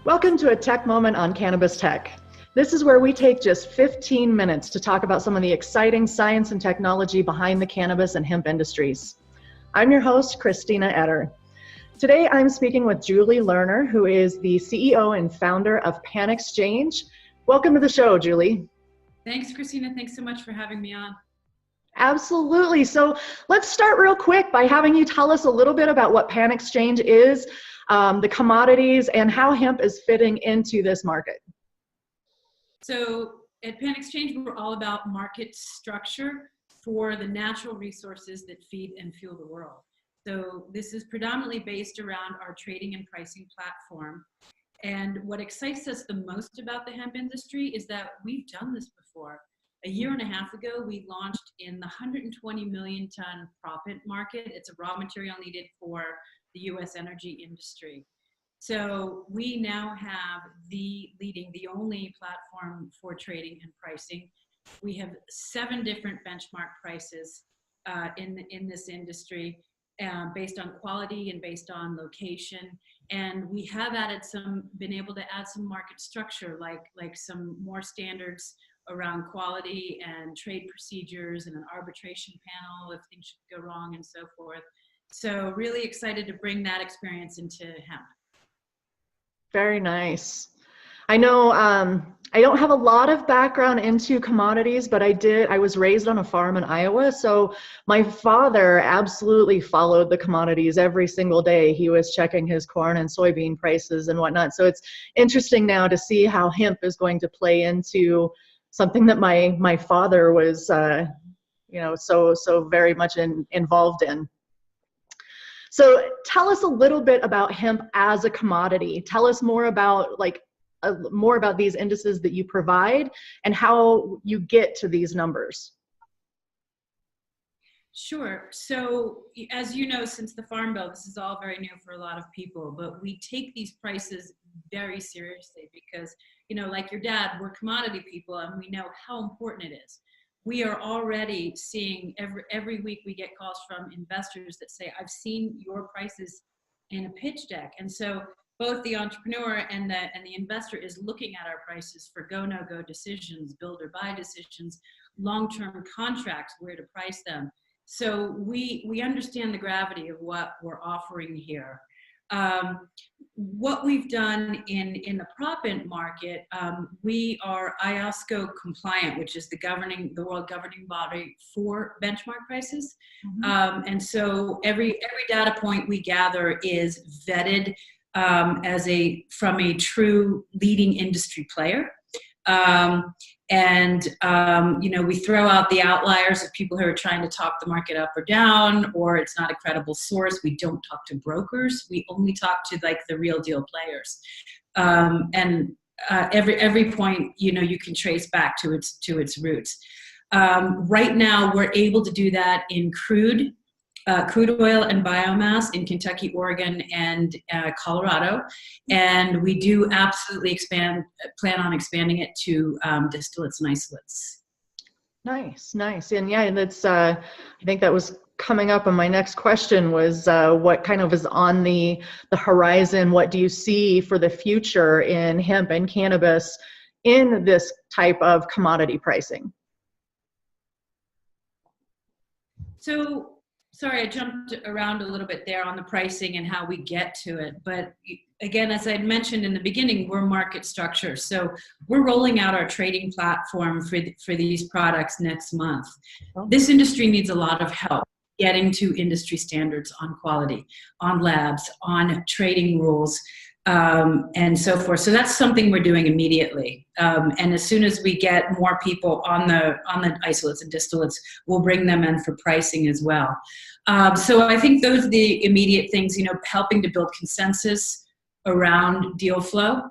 Welcome to a Tech Moment on Cannabis Tech. This is where we take just 15 minutes to talk about some of the exciting science and technology behind the cannabis and hemp industries. I'm your host, Christina Etter. Today I'm speaking with Julie Lerner, who is the CEO and founder of PanXchange. Welcome to the show, Julie. Thanks, Christina. Thanks so much for having me on. Absolutely. So let's start real quick by having you tell us a little bit about what PanXchange is, the commodities, and how hemp is fitting into this market. So at PanXchange, we're all about market structure for the natural resources that feed and fuel the world. So this is predominantly based around our trading and pricing platform. And what excites us the most about the hemp industry is that we've done this before. A year and a half ago, we launched in the 120 million ton proppant market. It's a raw material needed for the US energy industry. So we now have the only platform for trading and pricing. We have 7 different benchmark prices in this industry based on quality and based on location. And we have been able to add some market structure, like some more standards around quality and trade procedures and an arbitration panel if things should go wrong and so forth. So really excited to bring that experience into hemp. Very nice. I know I don't have a lot of background into commodities, but I was raised on a farm in Iowa. So my father absolutely followed the commodities every single day. He was checking his corn and soybean prices and whatnot. So it's interesting now to see how hemp is going to play into something that my father was, so very much involved in. So tell us a little bit about hemp as a commodity. Tell us more about these indices that you provide and how you get to these numbers. Sure. So as you know, since the Farm Bill, this is all very new for a lot of people, but we take these prices very seriously because, like your dad, we're commodity people and we know how important it is. We are already seeing every week we get calls from investors that say, I've seen your prices in a pitch deck. And so both the entrepreneur and the investor is looking at our prices for go, no go decisions, build or buy decisions, long-term contracts, where to price them. So we understand the gravity of what we're offering here. What we've done in the proppant market, we are IOSCO compliant, which is the world governing body for benchmark prices. Mm-hmm. And so every data point we gather is vetted from a true leading industry player. We throw out the outliers of people who are trying to talk the market up or down, or it's not a credible source. We don't talk to brokers. We only talk to the real deal players. Every point, you can trace back to its roots. Right now, we're able to do that in crude oil and biomass in Kentucky, Oregon, and Colorado. And we do absolutely plan on expanding it to distillates and isolates. Nice. And yeah, that's, I think that was coming up on my next question was what kind of is on the horizon? What do you see for the future in hemp and cannabis in this type of commodity pricing? So, sorry, I jumped around a little bit there on the pricing and how we get to it. But again, as I had mentioned in the beginning, we're market structure. So we're rolling out our trading platform for these products next month. This industry needs a lot of help getting to industry standards on quality, on labs, on trading rules, and so forth. So that's something we're doing immediately. And as soon as we get more people on the isolates and distillates, we'll bring them in for pricing as well. So I think those are the immediate things, helping to build consensus around deal flow.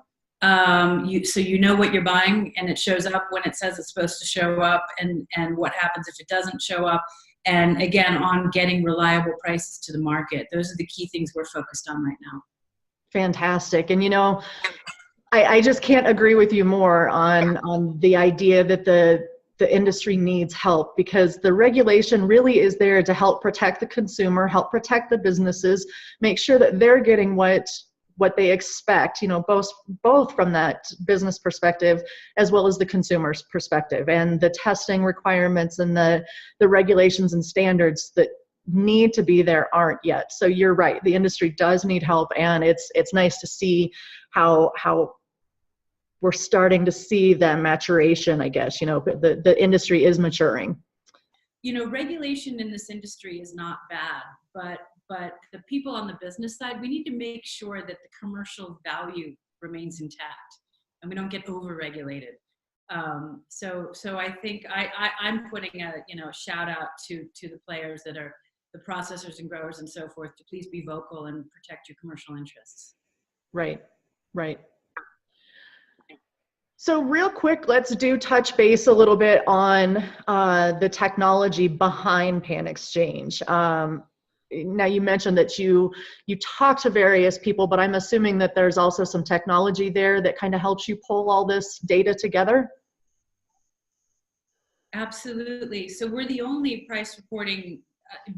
So you know what you're buying and it shows up when it says it's supposed to show up, and what happens if it doesn't show up. And again, on getting reliable prices to the market. Those are the key things we're focused on right now. Fantastic. And I just can't agree with you more on the idea that the industry needs help, because the regulation really is there to help protect the consumer, help protect the businesses, make sure that they're getting what what they expect, both from that business perspective as well as the consumer's perspective, and the testing requirements and the regulations and standards that need to be there aren't yet. So you're right, the industry does need help, and it's nice to see how we're starting to see the maturation, I guess. The industry is maturing. Regulation in this industry is not bad, but the people on the business side, we need to make sure that the commercial value remains intact and we don't get over-regulated. So I think I'm putting a shout out to the players that are the processors and growers and so forth, to please be vocal and protect your commercial interests. Right. So real quick, let's touch base a little bit on the technology behind PanXchange. Now you mentioned that you talk to various people, but I'm assuming that there's also some technology there that kind of helps you pull all this data together. Absolutely. So we're the only price reporting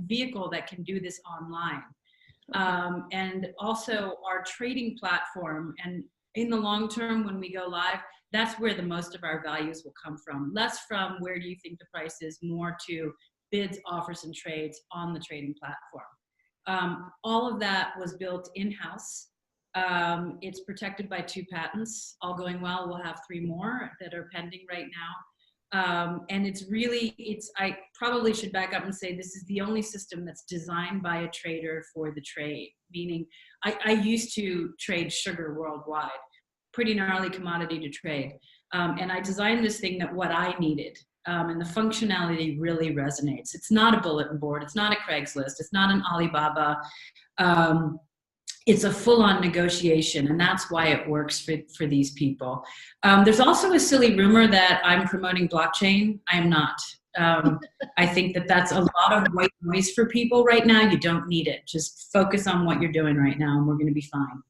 vehicle that can do this online. And also our trading platform, and in the long term when we go live, that's where the most of our values will come from. Less from where do you think the price is, more to bids, offers, and trades on the trading platform. All of that was built in-house. It's protected by 2 patents. All going well, we'll have 3 more that are pending right now. And I probably should back up and say this is the only system that's designed by a trader for the trade. Meaning, I used to trade sugar worldwide, pretty gnarly commodity to trade. And I designed this thing that what I needed. And the functionality really resonates. It's not a bulletin board. It's not a Craigslist. It's not an Alibaba. It's a full-on negotiation, and that's why it works for these people. There's also a silly rumor that I'm promoting blockchain. I am not. I think that's a lot of white noise for people right now. You don't need it. Just focus on what you're doing right now, and we're going to be fine.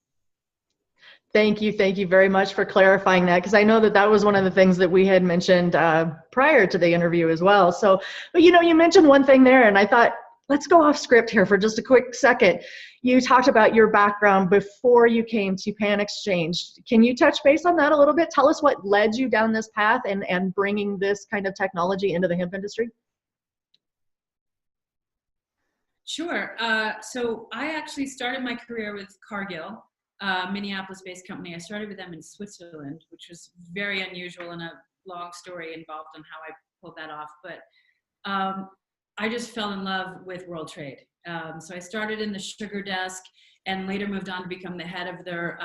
Thank you very much for clarifying that, because I know that was one of the things that we had mentioned prior to the interview as well. So, but you mentioned one thing there, and I thought, let's go off script here for just a quick second. You talked about your background before you came to PanXchange. Can you touch base on that a little bit? Tell us what led you down this path and bringing this kind of technology into the hemp industry. Sure. So I actually started my career with Cargill, Minneapolis-based company. I started with them in Switzerland, which was very unusual and a long story involved on how I pulled that off. But I just fell in love with world trade. So I started in the sugar desk and later moved on to become the head of their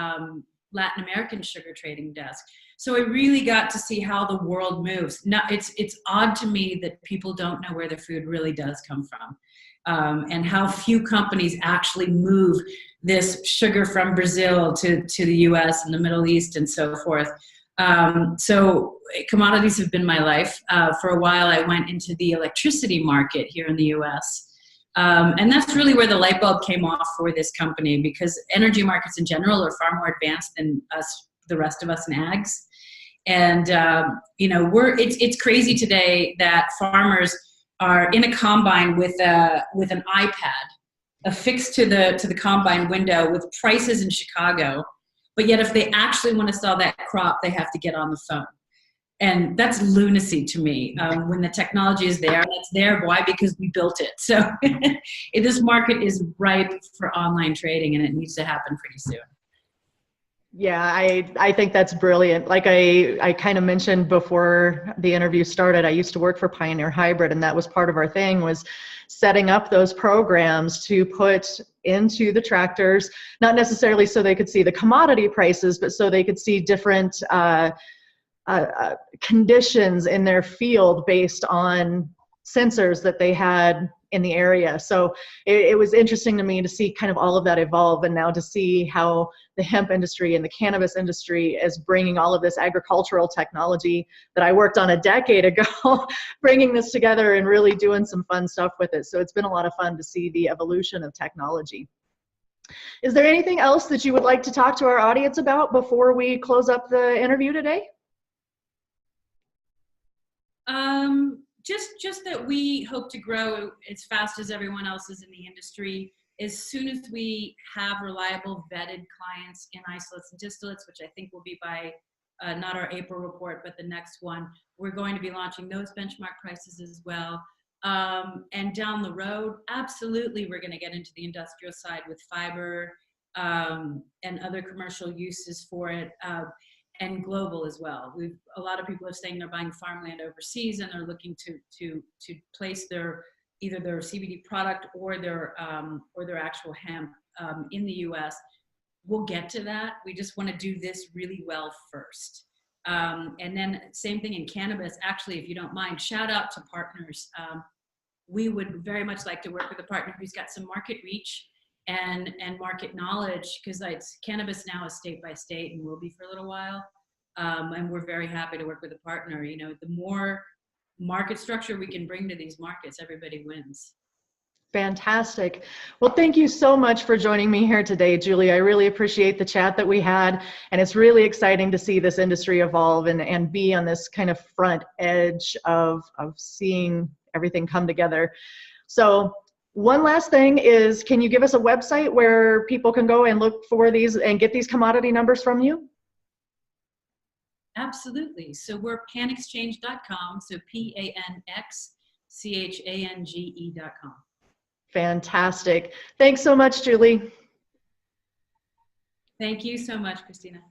Latin American sugar trading desk. So I really got to see how the world moves. Now, it's odd to me that people don't know where their food really does come from. And how few companies actually move this sugar from Brazil to the US and the Middle East and so forth. So commodities have been my life. For a while, I went into the electricity market here in the US. And that's really where the light bulb came off for this company, because energy markets in general are far more advanced than the rest of us in ags. And, it's crazy today that farmers are in a combine with an iPad affixed to the combine window with prices in Chicago. But yet if they actually want to sell that crop, they have to get on the phone. And that's lunacy to me. When the technology is there, it's there. Why? Because we built it. So this market is ripe for online trading, and it needs to happen pretty soon. Yeah, I think that's brilliant. Like I kind of mentioned before the interview started, I used to work for Pioneer Hybrid, and that was part of our thing, was setting up those programs to put into the tractors, not necessarily so they could see the commodity prices, but so they could see different conditions in their field based on sensors that they had in the area. So it was interesting to me to see kind of all of that evolve, and now to see how the hemp industry and the cannabis industry is bringing all of this agricultural technology that I worked on a decade ago, bringing this together and really doing some fun stuff with it. So it's been a lot of fun to see the evolution of technology. Is there anything else that you would like to talk to our audience about before we close up the interview today? Just that we hope to grow as fast as everyone else is in the industry. as soon as we have reliable vetted clients in isolates and distillates, which I think will be by not our April report, but the next one, we're going to be launching those benchmark prices as well. And down the road, absolutely, we're going to get into the industrial side with fiber and other commercial uses for it, and global as well. A lot of people are saying they're buying farmland overseas and they're looking to place either their CBD product or their actual hemp in the U.S. We'll get to that. We just want to do this really well first. And then same thing in cannabis. Actually, if you don't mind, shout out to partners. We would very much like to work with a partner who's got some market reach and market knowledge, because cannabis now is state by state and will be for a little while. And we're very happy to work with a partner. You know, the more market structure we can bring to these markets, everybody wins. Fantastic. Well, thank you so much for joining me here today, Julie. I really appreciate the chat that we had, and it's really exciting to see this industry evolve and be on this kind of front edge of seeing everything come together. So one last thing is, can you give us a website where people can go and look for these and get these commodity numbers from you? Absolutely. So we're PanXchange.com. So PanXchange.com. Fantastic. Thanks so much, Julie. Thank you so much, Christina.